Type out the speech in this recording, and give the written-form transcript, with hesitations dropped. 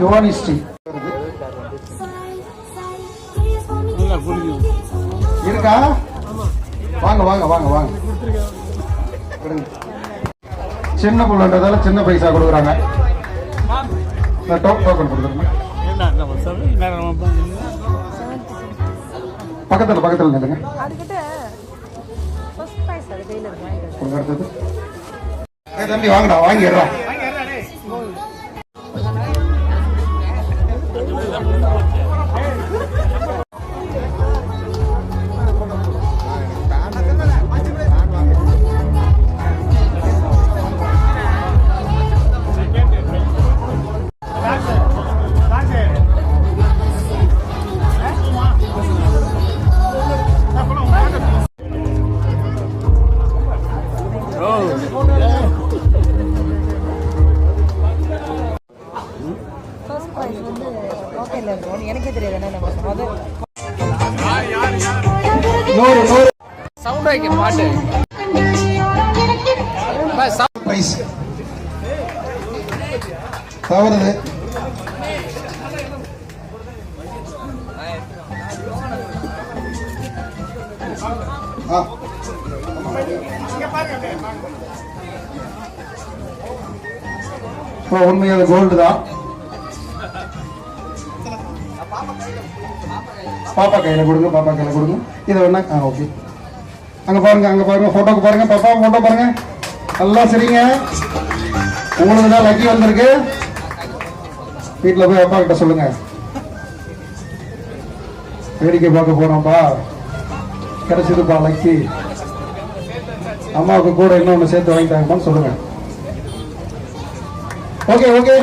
யுவானிஸ்ரீ இருக்கா? வாங்க வாங்க வாங்க வாங்க. சின்ன புள்ளன்றதால சின்ன பைசா கொடுக்குறாங்க. டோக்கன் கொடுத்துருங்க. பக்கத்தில் பக்கத்தில் நில்லுங்க. அடுத்தது தம்பி வாங்கடா, வாங்கிடுறோம். எனக்கே தெரியாது சவுண்ட் வைக்க பாட்டு தவறுது. உண்மையாக கோல்டு தான். பாப்பா கையில கொடுங்க, பாப்பா கையில கொடுங்க. இதை வேணா ஓகே. அங்க பாருங்க, அங்க பாருங்க, போட்டோக்கு பாருங்க. பாப்பா போட்டோ பாருங்க. நல்லா சரிங்க. உங்களுக்கு தான் லக்கி வந்திருக்கு. வீட்டுல போய் அப்பா கிட்ட சொல்லுங்க, வேடிக்கை பார்க்க போனோம்பா, கிடைச்சதுப்பா லக்கி. அம்மாவுக்கு கூட இன்னொன்னு சேர்த்து வாங்கிட்டாங்கப்பான்னு சொல்லுங்க. Okay okay.